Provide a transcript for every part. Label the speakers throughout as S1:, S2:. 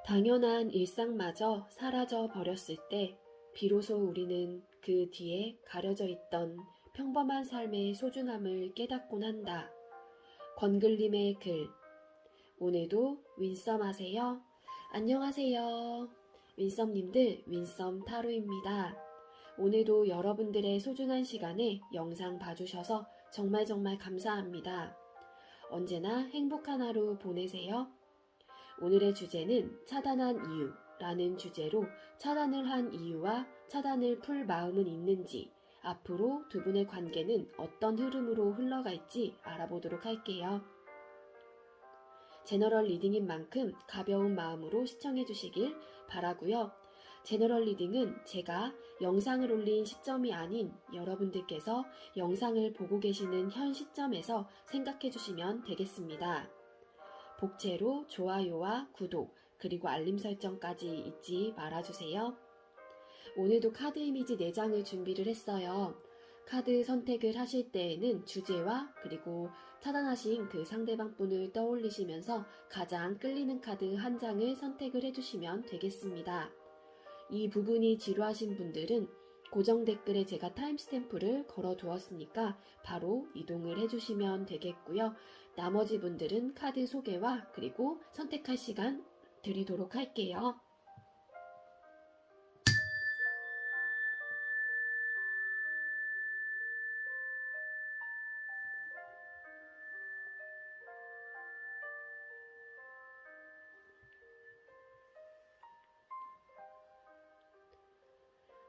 S1: 당연한 일상마저 사라져 버렸을 때 비로소 우리는 그 뒤에 가려져 있던 평범한 삶의 소중함을 깨닫곤 한다. 권글림의 글. 오늘도 윈썸 하세요? 안녕하세요. 윈썸님들, 윈썸 타로입니다. 오늘도 여러분들의 소중한 시간에 영상 봐주셔서 정말 감사합니다. 언제나 행복한 하루 보내세요. 오늘의 주제는 차단한 이유라는 주제로 차단을 한 이유와 차단을 풀 마음은 있는지, 앞으로 두 분의 관계는 어떤 흐름으로 흘러갈지 알아보도록 할게요. 제너럴 리딩인 만큼 가벼운 마음으로 시청해 주시길 바라고요. 제너럴 리딩은 제가 영상을 올린 시점이 아닌 여러분들께서 영상을 보고 계시는 현 시점에서 생각해 주시면 되겠습니다. 복채로 좋아요와 구독 그리고 알림 설정까지 잊지 말아주세요. 오늘도 카드 이미지 4장을 준비를 했어요. 카드 선택을 하실 때에는 주제와 그리고 차단하신 그 상대방 분을 떠올리시면서 가장 끌리는 카드 한 장을 선택을 해주시면 되겠습니다. 이 부분이 지루하신 분들은 고정 댓글에 제가 타임스탬프를 걸어 두었으니까 바로 이동을 해주시면 되겠고요. 나머지 분들은 카드 소개와 그리고 선택할 시간 드리도록 할게요.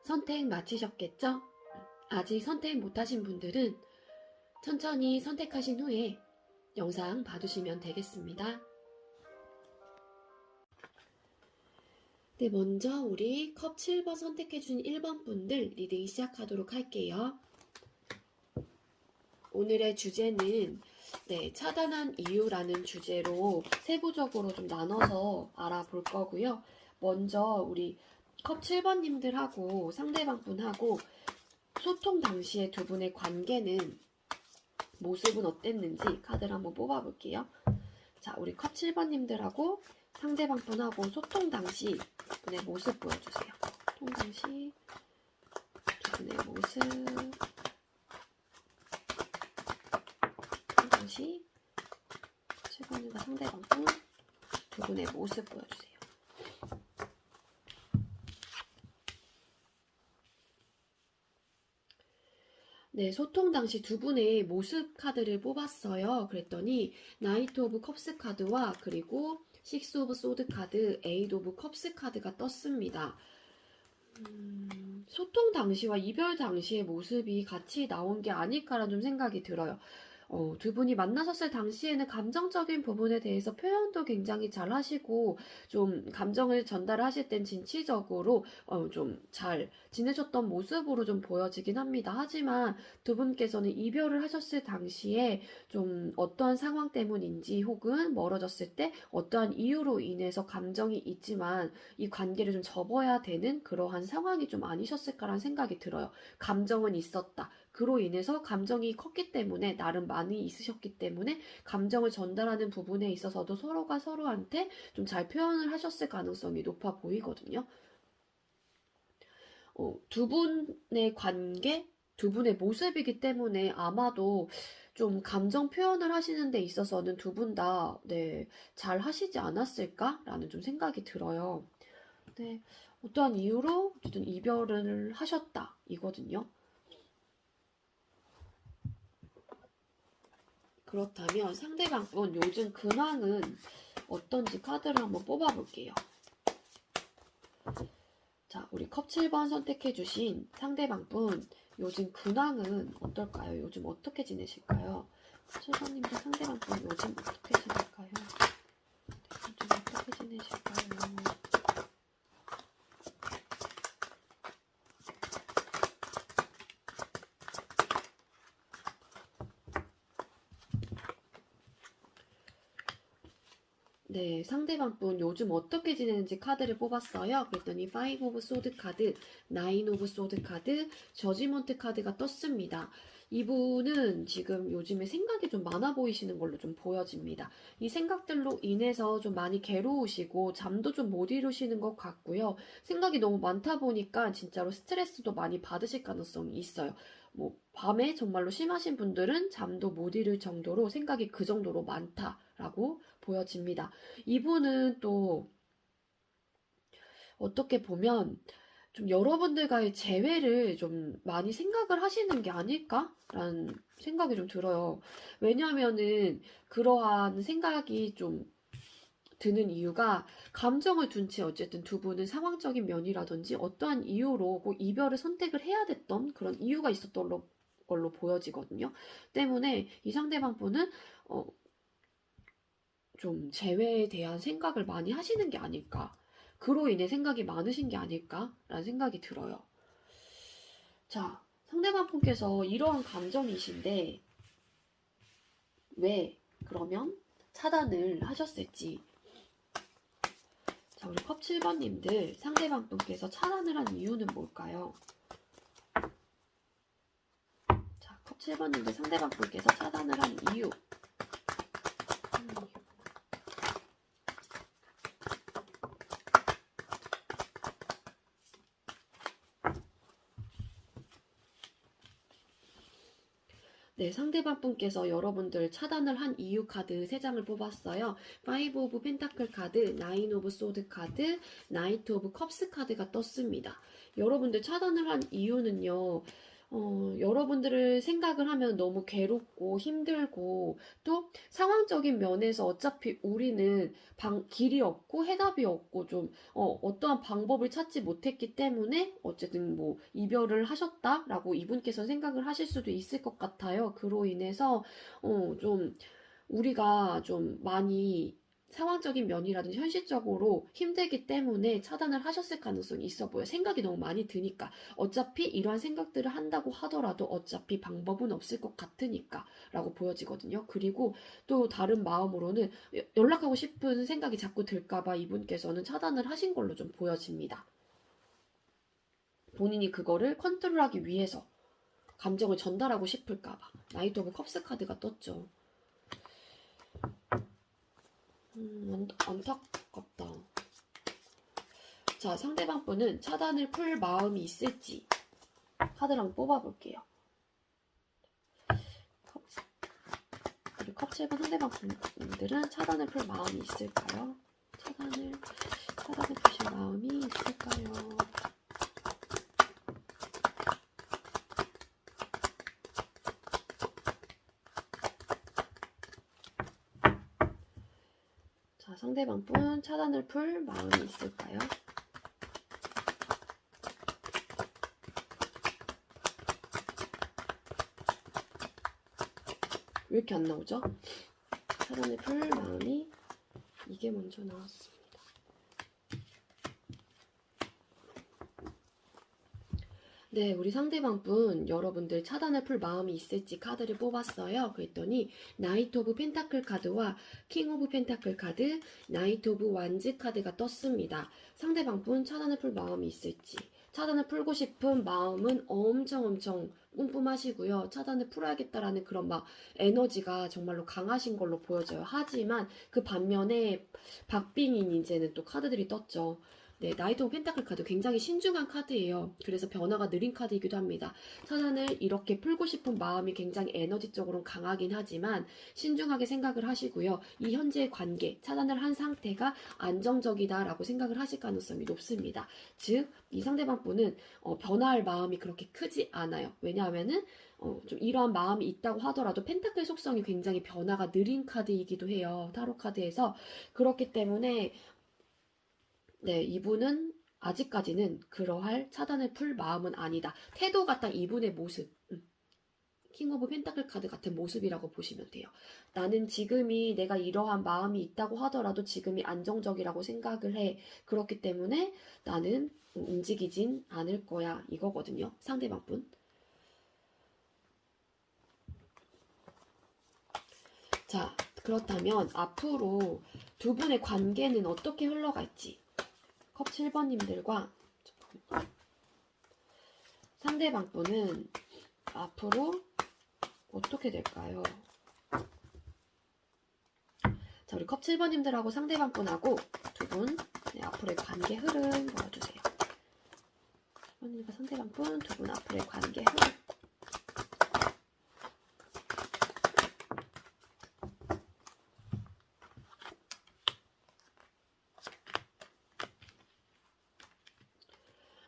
S1: 선택 마치셨겠죠? 아직 선택 못하신 분들은 천천히 선택하신 후에 영상 봐주시면 되겠습니다. 네, 먼저 우리 컵 7번 선택해준 1번 분들 리딩 시작하도록 할게요. 오늘의 주제는 차단한 이유라는 주제로 세부적으로 좀 나눠서 알아볼 거고요. 먼저 우리 컵 7번님들하고 상대방 분하고 소통 당시에 두 분의 관계는 모습은 어땠는지 카드를 한번 뽑아볼게요. 자, 우리 컵 7번님들하고 상대방 분하고 소통 당시 분의 모습 보여주세요. 소통 당시 두 분의 모습. 소통 당시 7번님과 상대방 분 두 분의 모습 보여주세요. 네, 소통 당시 두 분의 모습 카드를 뽑았어요. 그랬더니 나이트 오브 컵스 카드와 그리고 식스 오브 소드 카드, 에이드 오브 컵스 카드가 떴습니다. 소통 당시와 이별 당시의 모습이 같이 나온 게 아닐까라는 좀 생각이 들어요. 두 분이 만나셨을 당시에는 감정적인 부분에 대해서 표현도 굉장히 잘 하시고 좀 감정을 전달하실 땐 진취적으로 좀 잘 지내셨던 모습으로 좀 보여지긴 합니다. 하지만 두 분께서는 이별을 하셨을 당시에 좀 어떠한 상황 때문인지 혹은 멀어졌을 때 어떠한 이유로 인해서 감정이 있지만 이 관계를 좀 접어야 되는 그러한 상황이 좀 아니셨을까라는 생각이 들어요. 감정은 있었다. 그로 인해서 감정이 컸기 때문에 나름 많이 있으셨기 때문에 감정을 전달하는 부분에 있어서도 서로가 서로한테 좀 잘 표현을 하셨을 가능성이 높아 보이거든요. 두 분의 관계, 두 분의 모습이기 때문에 아마도 좀 감정 표현을 하시는 데 있어서는 두 분 다 잘 하시지 않았을까라는 좀 생각이 들어요. 어떠한 이유로 어쨌든 이별을 하셨다 이거든요. 그렇다면 상대방 분 요즘 근황은 어떤지 카드를 한번 뽑아볼게요. 자, 우리 컵 7번 선택해주신 상대방 분 요즘 근황은 어떨까요? 요즘 어떻게 지내실까요? 7번님도 상대방 분 요즘 어떻게 지낼까요? 요즘 어떻게 지내실까요? 네, 상대방 분 요즘 어떻게 지내는지 카드를 뽑았어요. 그랬더니 5 오브 소드 카드, 9 오브 소드 카드, 저지먼트 카드가 떴습니다. 이분은 지금 요즘에 생각이 좀 많아 보이시는 걸로 좀 보여집니다. 이 생각들로 인해서 좀 많이 괴로우시고 잠도 좀 못 이루시는 것 같고요. 생각이 너무 많다 보니까 진짜로 스트레스도 많이 받으실 가능성이 있어요. 뭐 밤에 정말로 심하신 분들은 잠도 못 이룰 정도로 생각이 그 정도로 많다라고 보여집니다. 이분은 또 어떻게 보면 좀 여러분들과의 재회를 좀 많이 생각을 하시는 게 아닐까라는 생각이 좀 들어요. 왜냐하면은 그러한 생각이 좀 드는 이유가 감정을 둔 채 어쨌든 두 분은 상황적인 면이라든지 어떠한 이유로 꼭 이별을 선택을 해야 됐던 그런 이유가 있었던 걸로 보여지거든요. 때문에 이 상대방 분은 좀 재회에 대한 생각을 많이 하시는 게 아닐까. 그로 인해 생각이 많으신 게 아닐까라는 생각이 들어요. 자, 상대방 분께서 이러한 감정이신데 왜 그러면 차단을 하셨을지. 자, 우리 컵 7번님들 상대방 분께서 차단을 한 이유는 뭘까요? 자, 컵 7번님들 상대방 분께서 차단을 한 이유. 네, 상대방 분께서 여러분들 차단을 한 이유 카드 3장을 뽑았어요. 5 오브 펜타클 카드, 9 오브 소드 카드, 나이트 오브 컵스 카드가 떴습니다. 여러분들 차단을 한 이유는요. 여러분들을 생각을 하면 너무 괴롭고 힘들고 또 상황적인 면에서 어차피 우리는 길이 없고 해답이 없고 좀 어떠한 방법을 찾지 못했기 때문에 어쨌든 뭐 이별을 하셨다라고 이분께서 생각을 하실 수도 있을 것 같아요. 그로 인해서 좀 우리가 좀 많이 상황적인 면이라든지 현실적으로 힘들기 때문에 차단을 하셨을 가능성이 있어 보여요. 생각이 너무 많이 드니까. 어차피 이러한 생각들을 한다고 하더라도 어차피 방법은 없을 것 같으니까 라고 보여지거든요. 그리고 또 다른 마음으로는 연락하고 싶은 생각이 자꾸 들까봐 이분께서는 차단을 하신 걸로 좀 보여집니다. 본인이 그거를 컨트롤하기 위해서 감정을 전달하고 싶을까봐. 나이트 오브 컵스 카드가 떴죠. 안타깝다. 자, 상대방 분은 차단을 풀 마음이 있을지 카드를 한번 뽑아볼게요. 우리 컵 7번 상대방 분들은 차단을 풀 마음이 있을까요? 차단을 푸실 마음이 있을까요? 자, 상대방 분 차단을 풀 마음이 있을까요? 왜 이렇게 안 나오죠? 차단을 풀 마음이 이게 먼저 나왔습니다. 네, 우리 상대방 분 여러분들 차단을 풀 마음이 있을지 카드를 뽑았어요. 그랬더니 나이트 오브 펜타클 카드와 킹 오브 펜타클 카드, 나이트 오브 완즈 카드가 떴습니다. 상대방 분 차단을 풀 마음이 있을지. 차단을 풀고 싶은 마음은 엄청 뿜뿜하시고요. 차단을 풀어야겠다라는 그런 막 에너지가 정말로 강하신 걸로 보여져요. 하지만 그 반면에 박빙인 이제는 또 카드들이 떴죠. 네, 나이트 오브 펜타클 카드 굉장히 신중한 카드예요. 그래서 변화가 느린 카드이기도 합니다. 차단을 이렇게 풀고 싶은 마음이 굉장히 에너지적으로 강하긴 하지만 신중하게 생각을 하시고요. 이 현재의 관계, 차단을 한 상태가 안정적이다라고 생각을 하실 가능성이 높습니다. 즉, 이 상대방 분은 변화할 마음이 그렇게 크지 않아요. 왜냐하면은 좀 이러한 마음이 있다고 하더라도 펜타클 속성이 굉장히 변화가 느린 카드이기도 해요. 타로 카드에서. 그렇기 때문에 네, 이분은 아직까지는 그러할 차단을 풀 마음은 아니다. 태도가 딱 이분의 모습. 킹 오브 펜타클 카드 같은 모습이라고 보시면 돼요. 나는 지금이 내가 이러한 마음이 있다고 하더라도 지금이 안정적이라고 생각을 해. 그렇기 때문에 나는 움직이진 않을 거야. 이거거든요. 상대방 분. 자, 그렇다면 앞으로 두 분의 관계는 어떻게 흘러갈지 컵 7번님들과 상대방 분은 앞으로 어떻게 될까요? 자, 우리 컵 7번님들하고 상대방 분하고 두 분 앞으로의 관계 흐름 보여주세요. 7번님과 상대방 분 두 분 앞으로의 관계 흐름.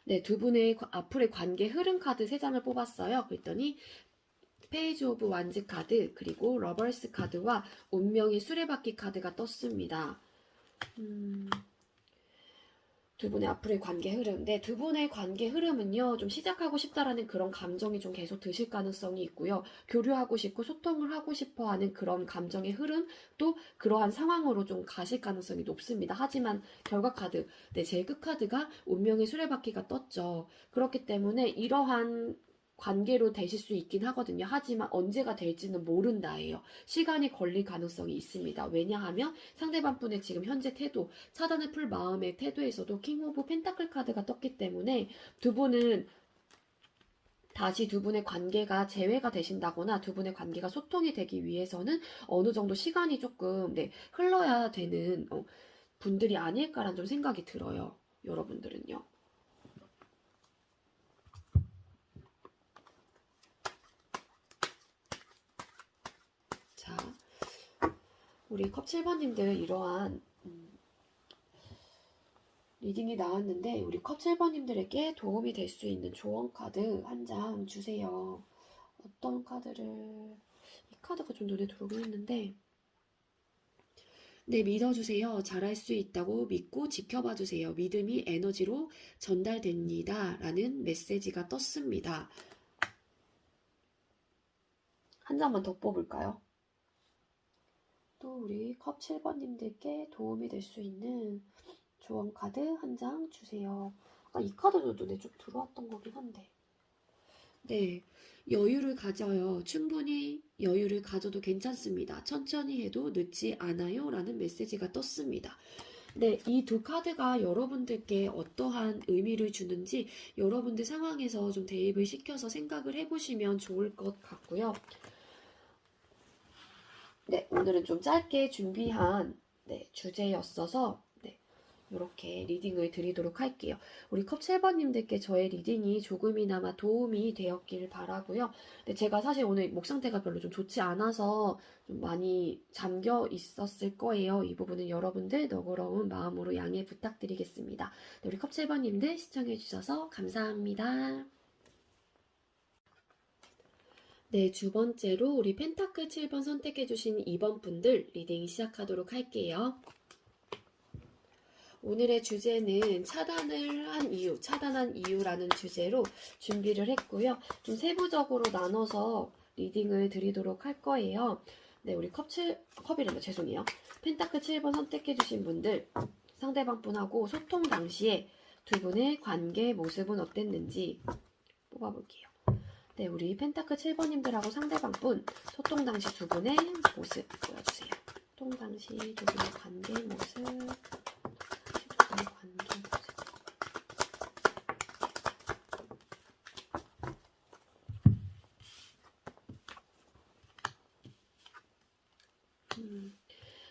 S1: 네, 두 분의 앞으로의 관계 흐름 카드 3장을 뽑았어요. 그랬더니 페이지 오브 완즈 카드, 그리고 러버스 카드와 운명의 수레바퀴 카드가 떴습니다. 두 분의 앞으로의 관계 흐름. 네, 두 분의 관계 흐름은요, 좀 시작하고 싶다라는 그런 감정이 좀 계속 드실 가능성이 있고요. 교류하고 싶고 소통을 하고 싶어 하는 그런 감정의 흐름, 또 그러한 상황으로 좀 가실 가능성이 높습니다. 하지만 결과 카드, 네, 제일 끝 카드가 운명의 수레바퀴가 떴죠. 그렇기 때문에 이러한 관계로 되실 수 있긴 하거든요. 하지만 언제가 될지는 모른다예요. 시간이 걸릴 가능성이 있습니다. 왜냐하면 상대방 분의 지금 현재 태도, 차단을 풀 마음의 태도에서도 킹 오브 펜타클 카드가 떴기 때문에 두 분은 다시 두 분의 관계가 재회가 되신다거나 두 분의 관계가 소통이 되기 위해서는 어느 정도 시간이 조금 흘러야 되는 분들이 아닐까라는 좀 생각이 들어요. 여러분들은요. 자, 우리 컵 7번님들 이러한 리딩이 나왔는데 우리 컵 7번님들에게 도움이 될 수 있는 조언 카드 한 장 주세요. 어떤 카드를... 이 카드가 좀 눈에 들어오긴 했는데 네, 믿어주세요. 잘할 수 있다고 믿고 지켜봐주세요. 믿음이 에너지로 전달됩니다. 라는 메시지가 떴습니다. 한 장만 더 뽑을까요? 또 우리 컵 7번님들께 도움이 될 수 있는 조언 카드 한 장 주세요. 아까 이 카드도 눈에 좀 들어왔던 거긴 한데. 네, 여유를 가져요. 충분히 여유를 가져도 괜찮습니다. 천천히 해도 늦지 않아요. 라는 메시지가 떴습니다. 네, 이 두 카드가 여러분들께 어떠한 의미를 주는지 여러분들 상황에서 좀 대입을 시켜서 생각을 해보시면 좋을 것 같고요. 네, 오늘은 좀 짧게 준비한 주제였어서 이렇게 리딩을 드리도록 할게요. 우리 컵 7번님들께 저의 리딩이 조금이나마 도움이 되었길 바라고요. 근데 제가 사실 오늘 목 상태가 별로 좀 좋지 않아서 좀 많이 잠겨 있었을 거예요. 이 부분은 여러분들 너그러운 마음으로 양해 부탁드리겠습니다. 네, 우리 컵 7번님들 시청해주셔서 감사합니다. 네, 두 번째로 우리 펜타클 7번 선택해주신 2번 분들 리딩 시작하도록 할게요. 오늘의 주제는 차단한 이유라는 주제로 준비를 했고요. 좀 세부적으로 나눠서 리딩을 드리도록 할 거예요. 네, 우리 펜타클 7번 선택해주신 분들, 상대방 분하고 소통 당시에 두 분의 관계 모습은 어땠는지 뽑아볼게요. 네, 우리 펜타클 7번님들하고 상대방 분, 소통 당시 두 분의 모습 보여주세요. 소통 당시 두 분의 관계 모습.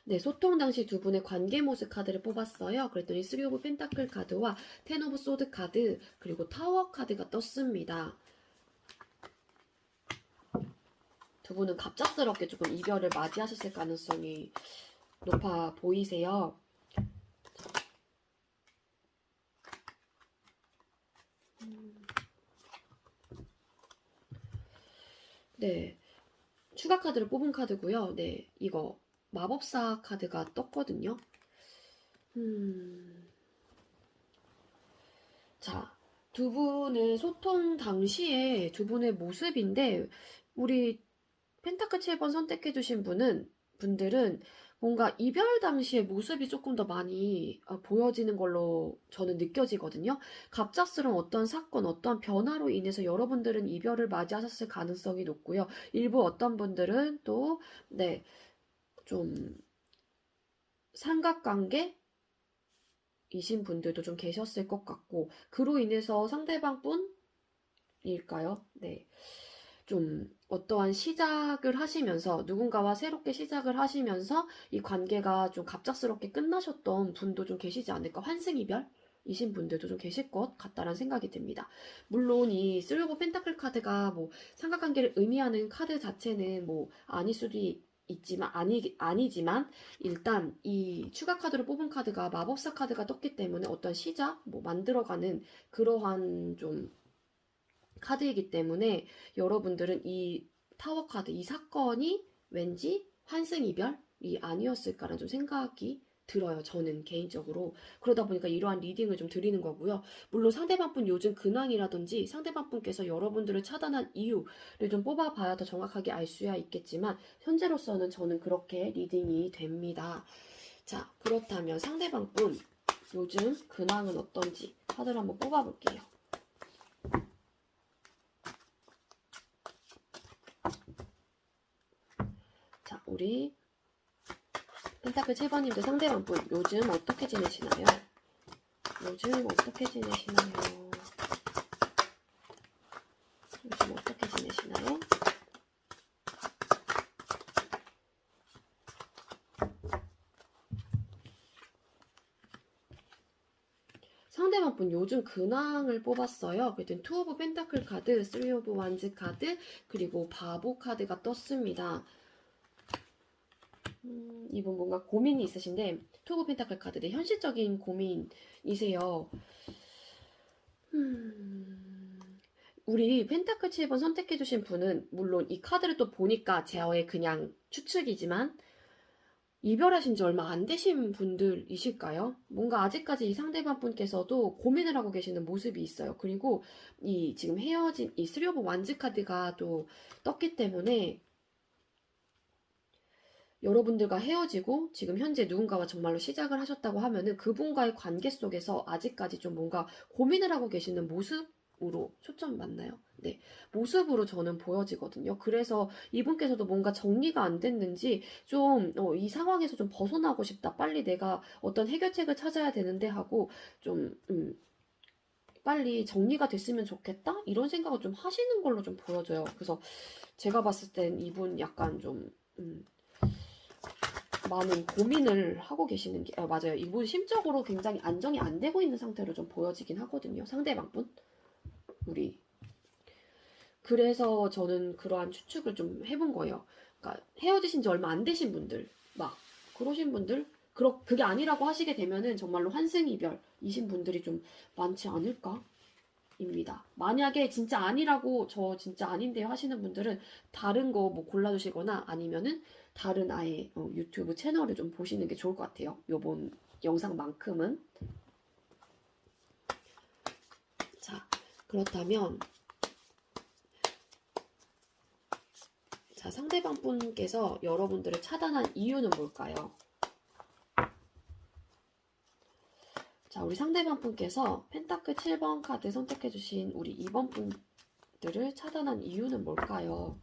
S1: 네, 소통 당시 두 분의 관계 모습 카드를 뽑았어요. 그랬더니 3 오브 펜타클 카드와 10 오브 소드 카드, 그리고 타워 카드가 떴습니다. 두 분은 갑작스럽게 조금 이별을 맞이하셨을 가능성이 높아 보이세요. 네, 추가 카드를 뽑은 카드고요. 네, 이거 마법사 카드가 떴거든요. 자, 두 분의 소통 당시에 두 분의 모습인데 우리 펜타클 7번 선택해주신 분들은 뭔가 이별 당시의 모습이 조금 더 많이 보여지는 걸로 저는 느껴지거든요. 갑작스러운 어떤 사건, 어떤 변화로 인해서 여러분들은 이별을 맞이하셨을 가능성이 높고요. 일부 어떤 분들은 또 좀 삼각관계이신 분들도 좀 계셨을 것 같고, 그로 인해서 상대방 분일까요? 네. 좀 어떠한 시작을 하시면서, 누군가와 새롭게 시작을 하시면서 이 관계가 좀 갑작스럽게 끝나셨던 분도 좀 계시지 않을까. 환승이별 이신 분들도 좀 계실 것 같다라는 생각이 듭니다. 물론 이 쓰리 오브 펜타클 카드가 뭐 삼각관계를 의미하는 카드 자체는 뭐 아닐 수도 있지만 아니지만, 일단 이 추가 카드로 뽑은 카드가 마법사 카드가 떴기 때문에 어떤 시작, 뭐 만들어가는 그러한 좀 카드이기 때문에, 여러분들은 이 타워 카드, 이 사건이 왠지 환승이별이 아니었을까라는 좀 생각이 들어요. 저는 개인적으로. 그러다 보니까 이러한 리딩을 좀 드리는 거고요. 물론 상대방 분 요즘 근황이라든지 상대방 분께서 여러분들을 차단한 이유를 좀 뽑아봐야 더 정확하게 알 수야 있겠지만, 현재로서는 저는 그렇게 리딩이 됩니다. 자, 그렇다면 상대방 분 요즘 근황은 어떤지 카드를 한번 뽑아볼게요. 자, 우리 펜타클 7번님들 상대방 분 요즘 어떻게 지내시나요? 요즘 어떻게 지내시나요? 요즘 어떻게 지내시나요? 상대방 분 요즘 근황을 뽑았어요. 그랬더니 투 오브 펜타클 카드, 쓰리 오브 완즈 카드, 그리고 바보 카드가 떴습니다. 이분 뭔가 고민이 있으신데, 투 오브 펜타클 카드, 네, 현실적인 고민이세요. 우리 펜타클 7번 선택해주신 분은 물론 이 카드를 또 보니까 제어의 그냥 추측이지만, 이별하신 지 얼마 안 되신 분들이실까요? 뭔가 아직까지 이 상대방 분께서도 고민을 하고 계시는 모습이 있어요. 그리고 이 지금 헤어진 이 쓰리 오브 완즈 카드가 또 떴기 때문에, 여러분들과 헤어지고 지금 현재 누군가와 정말로 시작을 하셨다고 하면은 그분과의 관계 속에서 아직까지 좀 뭔가 고민을 하고 계시는 모습으로 초점이 맞나요? 네, 모습으로 저는 보여지거든요. 그래서 이분께서도 뭔가 정리가 안 됐는지 좀 이 상황에서 좀 벗어나고 싶다. 빨리 내가 어떤 해결책을 찾아야 되는데 하고 좀 빨리 정리가 됐으면 좋겠다? 이런 생각을 좀 하시는 걸로 좀 보여져요. 그래서 제가 봤을 땐 이분 약간 좀 많은 고민을 하고 계시는 게, 맞아요. 이분 심적으로 굉장히 안정이 안 되고 있는 상태로 좀 보여지긴 하거든요. 상대방 분. 우리. 그래서 저는 그러한 추측을 좀 해본 거예요. 그러니까 헤어지신 지 얼마 안 되신 분들, 막 그러신 분들, 그게 아니라고 하시게 되면은 정말로 환승이별이신 분들이 좀 많지 않을까? 입니다. 만약에 진짜 아니라고, 저 진짜 아닌데요 하시는 분들은 다른 거 뭐 골라주시거나 아니면은 다른 아예 유튜브 채널을 좀 보시는 게 좋을 것 같아요. 요번 영상만큼은. 자, 그렇다면 자, 상대방 분께서 여러분들을 차단한 이유는 뭘까요? 자, 우리 상대방 분께서 펜타클 7번 카드 선택해주신 우리 2번 분들을 차단한 이유는 뭘까요?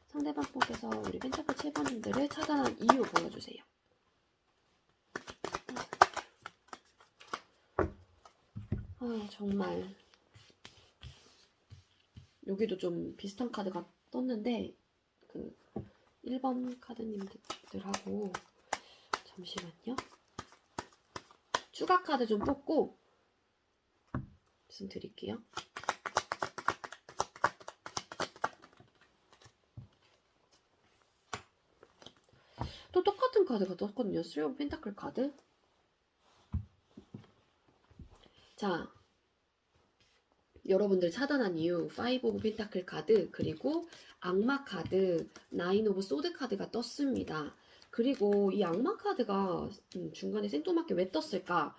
S1: 상대방 분께서 우리 펜타클 7번님들을 차단한 이유 보여주세요. 아, 정말 여기도 좀 비슷한 카드가 떴는데 그 1번 카드님들하고 잠시만요. 추가 카드 좀 뽑고 말씀드릴게요. 또 똑같은 카드가 떴거든요. 쓰리 오브 펜타클 카드. 자, 여러분들 차단한 이유 5 오브 펜타클 카드, 그리고 악마 카드, 9 오브 소드 카드가 떴습니다. 그리고 이 악마 카드가 중간에 생뚱맞게 왜 떴을까?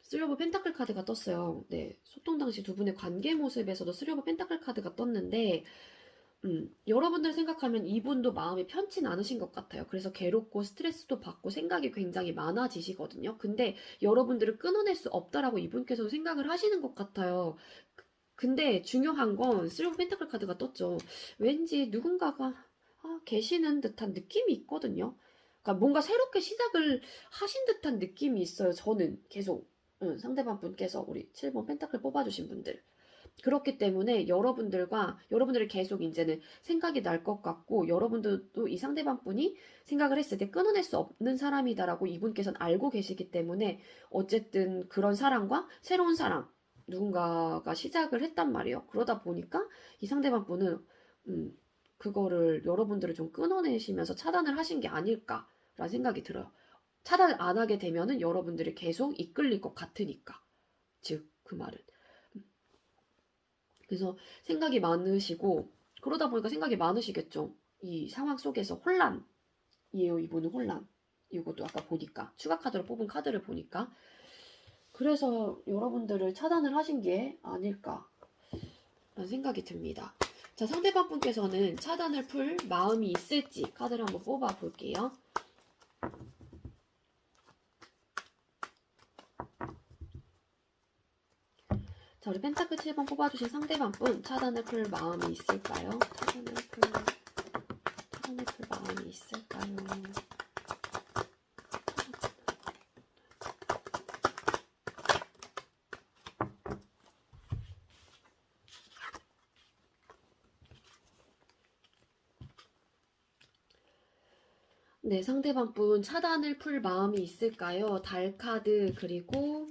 S1: 3 오브 펜타클 카드가 떴어요. 네, 소통 당시 두 분의 관계 모습에서도 3 오브 펜타클 카드가 떴는데 여러분들 생각하면 이분도 마음이 편치 않으신 것 같아요. 그래서 괴롭고 스트레스도 받고 생각이 굉장히 많아지시거든요. 근데 여러분들을 끊어낼 수 없다라고 이분께서도 생각을 하시는 것 같아요. 근데 중요한 건 쓰리 오브 펜타클 카드가 떴죠. 왠지 누군가가 계시는 듯한 느낌이 있거든요. 그러니까 뭔가 새롭게 시작을 하신 듯한 느낌이 있어요. 저는 계속 상대방 분께서 우리 7번 펜타클 뽑아주신 분들. 그렇기 때문에 여러분들이 계속 이제는 생각이 날 것 같고, 여러분들도 이 상대방 분이 생각을 했을 때 끊어낼 수 없는 사람이다라고 이분께서는 알고 계시기 때문에 어쨌든 그런 사람과 새로운 사람, 누군가가 시작을 했단 말이에요. 그러다 보니까 이 상대방 분은 그거를 여러분들을 좀 끊어내시면서 차단을 하신 게 아닐까라는 생각이 들어요. 차단을 안 하게 되면은 여러분들이 계속 이끌릴 것 같으니까. 즉, 그 말은. 그래서 생각이 많으시고, 그러다 보니까 생각이 많으시겠죠. 이 상황 속에서 혼란이에요. 이분은 혼란. 이것도 아까 보니까 추가 카드로 뽑은 카드를 보니까 그래서 여러분들을 차단을 하신 게 아닐까 라는 생각이 듭니다. 자, 상대방 분께서는 차단을 풀 마음이 있을지 카드를 한번 뽑아 볼게요. 자, 우리 펜타클 7번 뽑아주신 상대방 분 차단을 풀 마음이 있을까요? 차단을 풀 마음이 있을까요? 네, 상대방 분 차단을 풀 마음이 있을까요? 달 카드, 그리고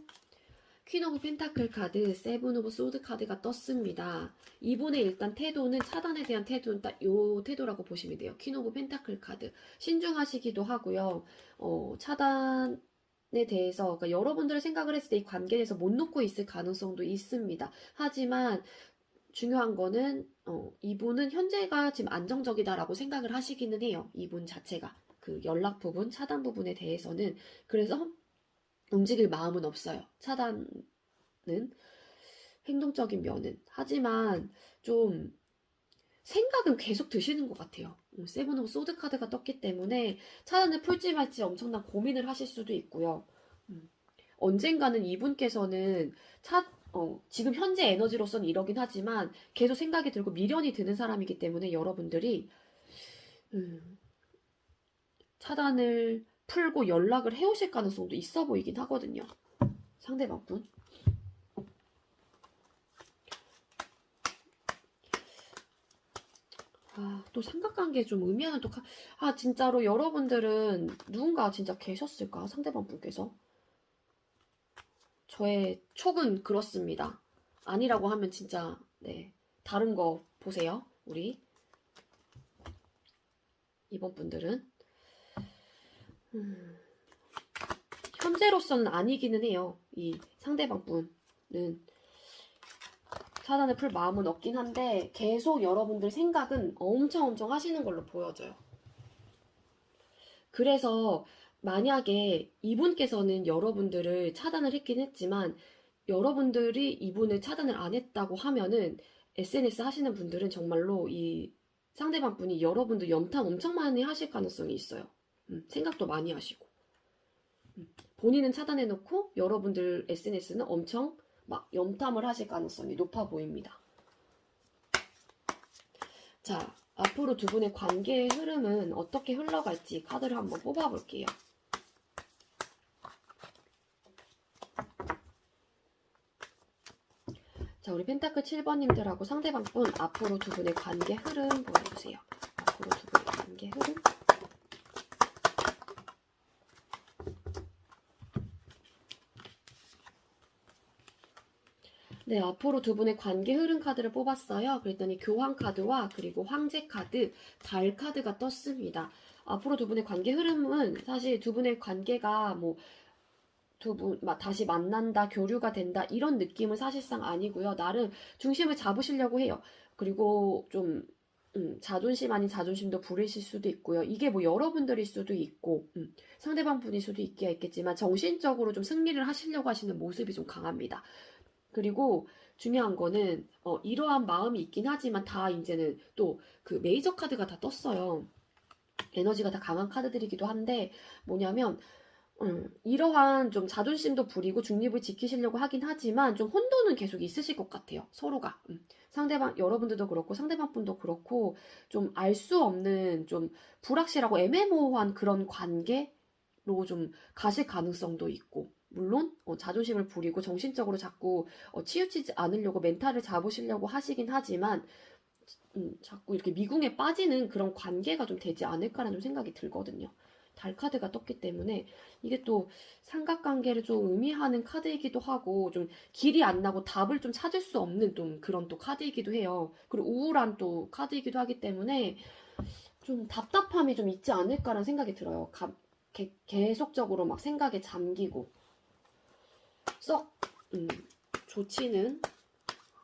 S1: 퀸 오브 펜타클 카드, 세븐 오브 소드 카드가 떴습니다. 이분의 일단 태도는, 차단에 대한 태도는 딱 요 태도라고 보시면 돼요. 퀸 오브 펜타클 카드. 신중하시기도 하고요. 차단에 대해서, 그러니까 여러분들의 생각을 했을 때 이 관계에 대해서 못 놓고 있을 가능성도 있습니다. 하지만 중요한 거는 이분은 현재가 지금 안정적이다라고 생각을 하시기는 해요. 이분 자체가. 그 연락 부분, 차단 부분에 대해서는. 그래서 움직일 마음은 없어요. 차단은 행동적인 면은. 하지만 좀 생각은 계속 드시는 것 같아요. 세븐 오브 소드 카드가 떴기 때문에 차단을 풀지 말지 엄청난 고민을 하실 수도 있고요. 언젠가는 이분께서는 지금 현재 에너지로서는 이러긴 하지만 계속 생각이 들고 미련이 드는 사람이기 때문에 여러분들이 차단을 풀고 연락을 해오실 가능성도 있어 보이긴 하거든요. 상대방 분. 또 삼각관계 좀 의미하는 또 진짜로 여러분들은 누군가 진짜 계셨을까? 상대방 분께서. 저의 촉은 그렇습니다. 아니라고 하면 진짜 네, 다른 거 보세요. 우리 이번 분들은 현재로서는 아니기는 해요. 이 상대방 분은 차단을 풀 마음은 없긴 한데 계속 여러분들 생각은 엄청 하시는 걸로 보여져요. 그래서 만약에 이분께서는 여러분들을 차단을 했긴 했지만 여러분들이 이분을 차단을 안 했다고 하면은 SNS 하시는 분들은 정말로 이 상대방 분이 여러분들 염탐 엄청 많이 하실 가능성이 있어요. 생각도 많이 하시고. 본인은 차단해놓고 여러분들 SNS는 엄청 막 염탐을 하실 가능성이 높아 보입니다. 자, 앞으로 두 분의 관계의 흐름은 어떻게 흘러갈지 카드를 한번 뽑아볼게요. 자, 우리 펜타클 7번님들하고 상대방 분 앞으로 두 분의 관계 흐름 보여주세요. 앞으로 두 분의 관계 흐름. 네, 앞으로 두 분의 관계 흐름 카드를 뽑았어요. 그랬더니 교황 카드와 그리고 황제 카드, 달 카드가 떴습니다. 앞으로 두 분의 관계 흐름은 사실 두 분의 관계가 뭐 두 분 다시 만난다, 교류가 된다 이런 느낌은 사실상 아니고요. 나름 중심을 잡으시려고 해요. 그리고 좀 자존심 아닌 자존심도 부리실 수도 있고요. 이게 뭐 여러분들일 수도 있고 상대방 분일 수도 있겠지만 정신적으로 좀 승리를 하시려고 하시는 모습이 좀 강합니다. 그리고 중요한 거는 이러한 마음이 있긴 하지만 다 이제는 또 그 메이저 카드가 다 떴어요. 에너지가 다 강한 카드들이기도 한데 뭐냐면 이러한 좀 자존심도 부리고 중립을 지키시려고 하긴 하지만 좀 혼돈은 계속 있으실 것 같아요. 서로가. 상대방, 여러분들도 그렇고 상대방 분도 그렇고 좀 알 수 없는 좀 불확실하고 애매모호한 그런 관계로 좀 가실 가능성도 있고 물론 자존심을 부리고 정신적으로 자꾸 치우치지 않으려고 멘탈을 잡으시려고 하시긴 하지만 자꾸 이렇게 미궁에 빠지는 그런 관계가 좀 되지 않을까라는 좀 생각이 들거든요. 달 카드가 떴기 때문에 이게 또 삼각관계를 좀 의미하는 카드이기도 하고 좀 길이 안 나고 답을 좀 찾을 수 없는 좀 그런 또 카드이기도 해요. 그리고 우울한 또 카드이기도 하기 때문에 좀 답답함이 좀 있지 않을까라는 생각이 들어요. 계속적으로 막 생각에 잠기고 썩 좋지는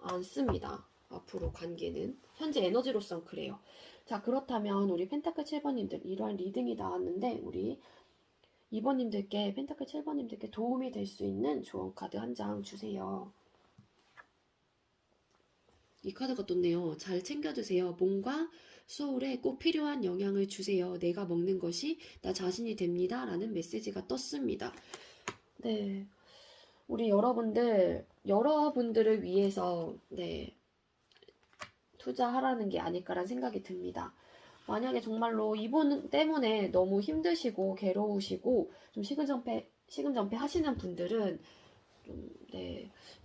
S1: 않습니다. 앞으로 관계는 현재 에너지로선 그래요. 자, 그렇다면 우리 펜타클 7번님들 이러한 리딩이 나왔는데 우리 2번님들께 펜타클 7번님들께 도움이 될 수 있는 조언 카드 한 장 주세요. 이 카드가 떴네요. 잘 챙겨드세요. 몸과 소울에 꼭 필요한 영향을 주세요. 내가 먹는 것이 나 자신이 됩니다. 라는 메시지가 떴습니다. 네. 우리 여러분들을 위해서 투자하라는 게 아닐까라는 생각이 듭니다. 만약에 정말로 이분 때문에 너무 힘드시고 괴로우시고 좀 시금전폐 하시는 분들은 좀,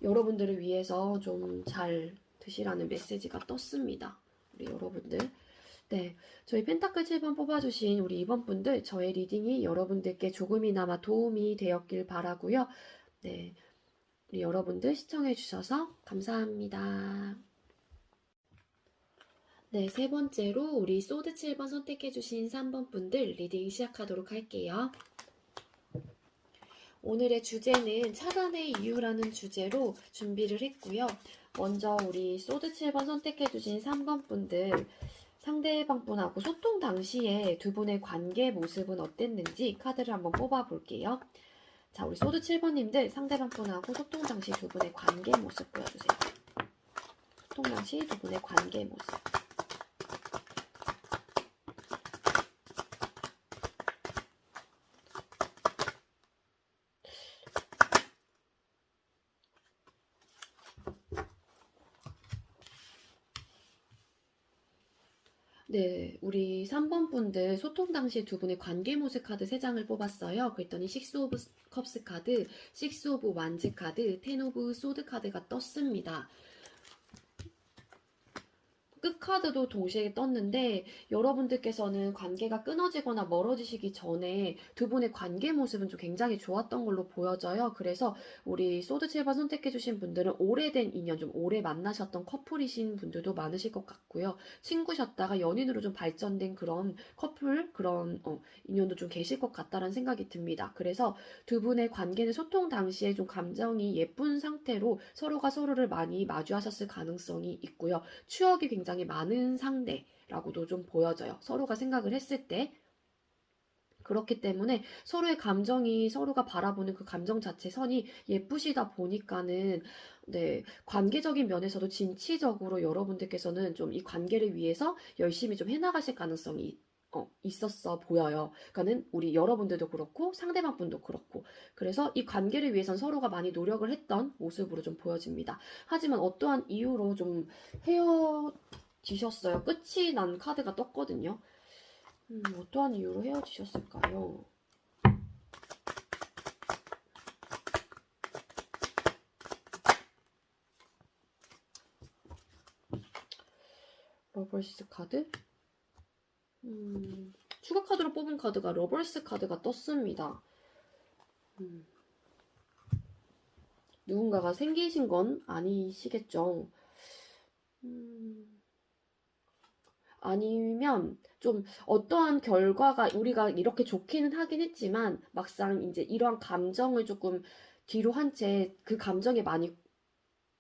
S1: 여러분들을 위해서 좀 잘 드시라는 메시지가 떴습니다. 우리 여러분들. 네, 저희 펜타클 7번 뽑아주신 우리 2번 분들 저의 리딩이 여러분들께 조금이나마 도움이 되었길 바라고요. 네, 우리 여러분들 시청해주셔서 감사합니다. 네, 세 번째로 우리 소드 7번 선택해주신 3번 분들 리딩 시작하도록 할게요. 오늘의 주제는 차단의 이유라는 주제로 준비를 했고요. 먼저 우리 소드 7번 선택해주신 3번 분들 상대방 분하고 소통 당시에 두 분의 관계 모습은 어땠는지 카드를 한번 뽑아볼게요. 자, 우리 소드 7번님들 상대방 분하고 소통 당시 두 분의 관계 모습 보여주세요. 소통 당시 두 분의 관계 모습. 네, 우리 3번 분들 소통 당시 두 분의 관계 모습 카드 3장을 뽑았어요. 그랬더니 6 오브 컵스 카드, 6 오브 완즈 카드, 10 오브 소드 카드가 떴습니다. 끝카드도 동시에 떴는데 여러분들께서는 관계가 끊어지거나 멀어지시기 전에 두 분의 관계 모습은 좀 굉장히 좋았던 걸로 보여져요. 그래서 우리 소드 7번 선택해주신 분들은 오래된 인연, 좀 오래 만나셨던 커플이신 분들도 많으실 것 같고요. 친구셨다가 연인으로 좀 발전된 그런 커플, 그런 인연도 좀 계실 것 같다는 생각이 듭니다. 그래서 두 분의 관계는 소통 당시에 좀 감정이 예쁜 상태로 서로가 서로를 많이 마주하셨을 가능성이 있고요. 추억이 굉장히 많은 상대라고도 좀 보여져요. 서로가 생각을 했을 때. 그렇기 때문에 서로의 감정이 서로가 바라보는 그 감정 자체 선이 예쁘시다 보니까는 관계적인 면에서도 진취적으로 여러분들께서는 좀 이 관계를 위해서 열심히 좀 해나가실 가능성이 있었어 보여요. 그러니까는 우리 여러분들도 그렇고 상대방 분도 그렇고 그래서 이 관계를 위해선 서로가 많이 노력을 했던 모습으로 좀 보여집니다. 하지만 어떠한 이유로 좀 헤어지셨어요. 끝이 난 카드가 떴거든요. 어떠한 이유로 헤어지셨을까요? 러벌스 카드? 추가 카드로 뽑은 카드가 러벌스 카드가 떴습니다. 누군가가 생기신 건 아니시겠죠? 아니면 좀 어떠한 결과가 우리가 이렇게 좋기는 하긴 했지만 막상 이제 이러한 감정을 조금 뒤로 한 채 그 감정에 많이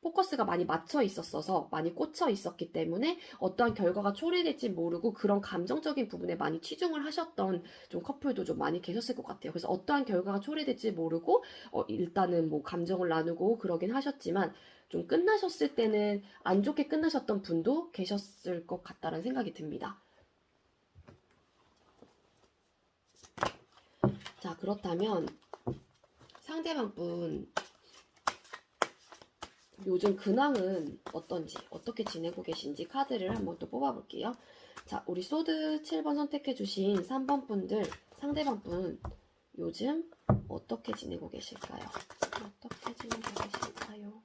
S1: 포커스가 많이 맞춰 있었어서 많이 꽂혀 있었기 때문에 어떠한 결과가 초래될지 모르고 그런 감정적인 부분에 많이 치중을 하셨던 좀 커플도 좀 많이 계셨을 것 같아요. 그래서 어떠한 결과가 초래될지 모르고 일단은 뭐 감정을 나누고 그러긴 하셨지만 좀 끝나셨을 때는 안 좋게 끝나셨던 분도 계셨을 것 같다는 생각이 듭니다. 자, 그렇다면 상대방 분 요즘 근황은 어떤지, 어떻게 지내고 계신지 카드를 한번 또 뽑아볼게요. 자, 우리 소드 7번 선택해주신 3번 분들, 상대방 분 요즘 어떻게 지내고 계실까요? 어떻게 지내고 계실까요?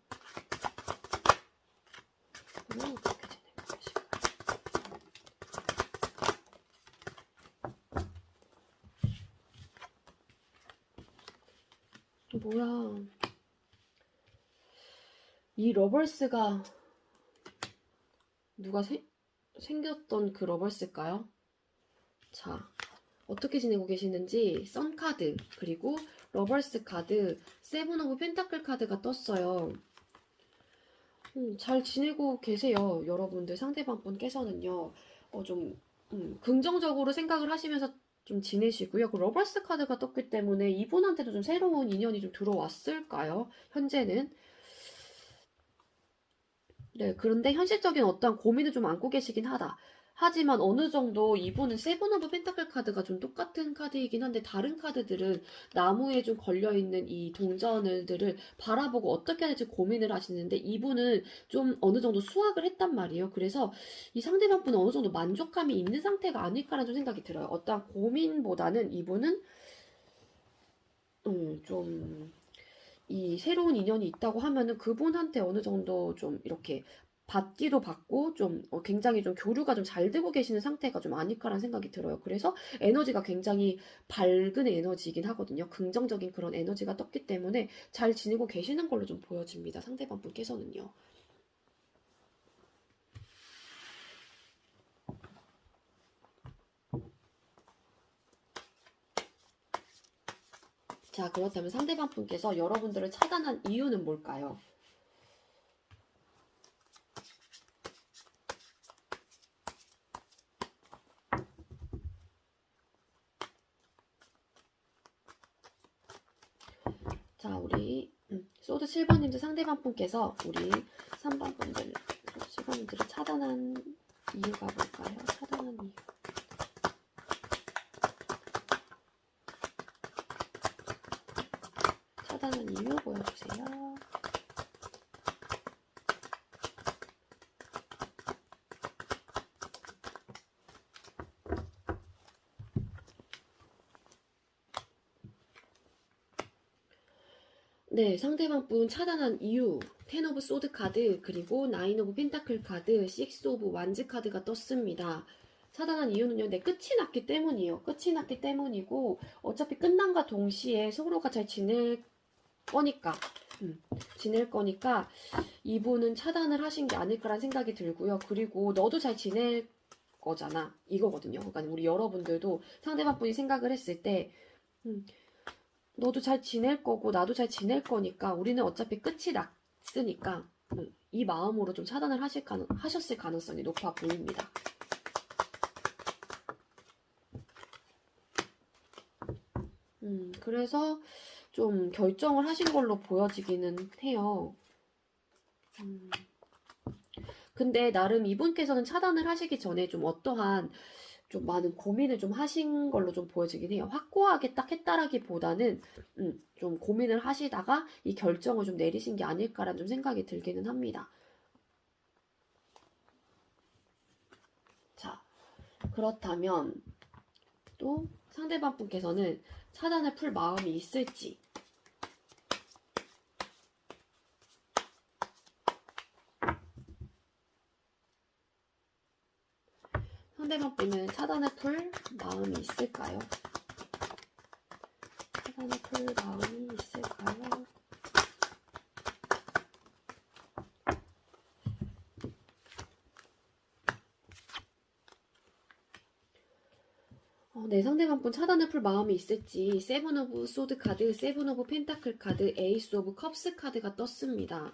S1: 분은 어떻게 지내고 계실까요? 뭐야? 이 러벌스가 누가 생겼던 그 러벌스일까요? 자, 어떻게 지내고 계시는지 선 카드, 그리고 러벌스 카드, 세븐 오브 펜타클 카드가 떴어요. 잘 지내고 계세요. 여러분들 상대방 분께서는요. 좀 긍정적으로 생각을 하시면서 좀 지내시고요. 그 러벌스 카드가 떴기 때문에 이분한테도 좀 새로운 인연이 좀 들어왔을까요? 현재는. 네, 그런데 현실적인 어떠한 고민을 좀 안고 계시긴 하다. 하지만 어느 정도 이분은 세븐 오브 펜타클 카드가 좀 똑같은 카드이긴 한데 다른 카드들은 나무에 좀 걸려있는 이 동전들을 바라보고 어떻게 해야 될지 고민을 하시는데 이분은 좀 어느 정도 수확을 했단 말이에요. 그래서 이 상대방 분은 어느 정도 만족감이 있는 상태가 아닐까라는 좀 생각이 들어요. 어떠한 고민보다는 이분은 좀 이 새로운 인연이 있다고 하면은 그분한테 어느 정도 좀 이렇게 받기도 받고 좀 굉장히 좀 교류가 좀 잘 되고 계시는 상태가 좀 아닐까라는 생각이 들어요. 그래서 에너지가 굉장히 밝은 에너지이긴 하거든요. 긍정적인 그런 에너지가 떴기 때문에 잘 지내고 계시는 걸로 좀 보여집니다. 상대방 분께서는요. 자, 그렇다면 상대방 분께서 여러분들을 차단한 이유는 뭘까요? 자, 우리 소드 7번님들 상대방 분께서 우리 3번 분들, 소드 7번님들을 차단한 이유가 뭘까요? 차단한 이유. 차단한 이유 보여주세요. 네, 상대방 분 차단한 이유, 텐 오브 소드 카드, 그리고 나인 오브 펜타클 카드, 식스 오브 완즈 카드가 떴습니다. 차단한 이유는요, 네, 끝이 났기 때문이에요. 끝이 났기 때문이고, 어차피 끝남과 동시에 서로가 잘 지낼 거니까, 지낼 거니까, 이분은 차단을 하신 게 아닐까라는 생각이 들고요. 그리고 너도 잘 지낼 거잖아. 이거거든요. 그러니까 우리 여러분들도 상대방 분이 생각을 했을 때, 너도 잘 지낼 거고 나도 잘 지낼 거니까 우리는 어차피 끝이 났으니까 이 마음으로 좀 차단을 하셨을 가능성이 높아 보입니다. 그래서 좀 결정을 하신 걸로 보여지기는 해요. 근데 나름 이분께서는 차단을 하시기 전에 좀 어떠한 좀 많은 고민을 좀 하신 걸로 좀 보여지긴 해요. 확고하게 딱 했다라기보다는 좀 고민을 하시다가 이 결정을 좀 내리신 게 아닐까라는 좀 생각이 들기는 합니다. 자, 그렇다면 또 상대방 분께서는 차단을 풀 마음이 있을지 상대방 분은 차단을 풀 마음이 있을까요? 차단을 풀 마음이 있을까요? 네, 상대방 분 차단을 풀 마음이 있을지 세븐 오브 소드 카드, 세븐 오브 펜타클 카드, 에이스 오브 컵스 카드가 떴습니다.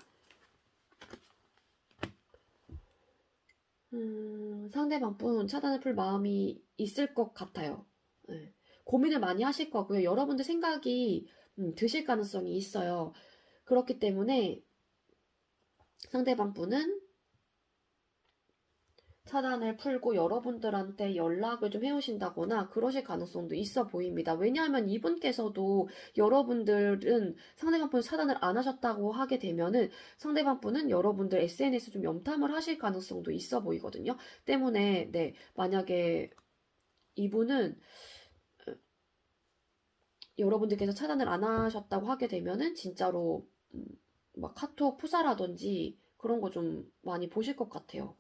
S1: 상대방 분 차단을 풀 마음이 있을 것 같아요. 네. 고민을 많이 하실 거고요. 여러분들 생각이 드실 가능성이 있어요. 그렇기 때문에 상대방 분은 차단을 풀고 여러분들한테 연락을 좀 해오신다거나 그러실 가능성도 있어 보입니다. 왜냐하면 이분께서도 여러분들은 상대방 분 차단을 안 하셨다고 하게 되면은 상대방 분은 여러분들 SNS 좀 염탐을 하실 가능성도 있어 보이거든요. 때문에 네, 만약에 이분은 여러분들께서 차단을 안 하셨다고 하게 되면은 진짜로 막 카톡 푸사라든지 그런 거 좀 많이 보실 것 같아요.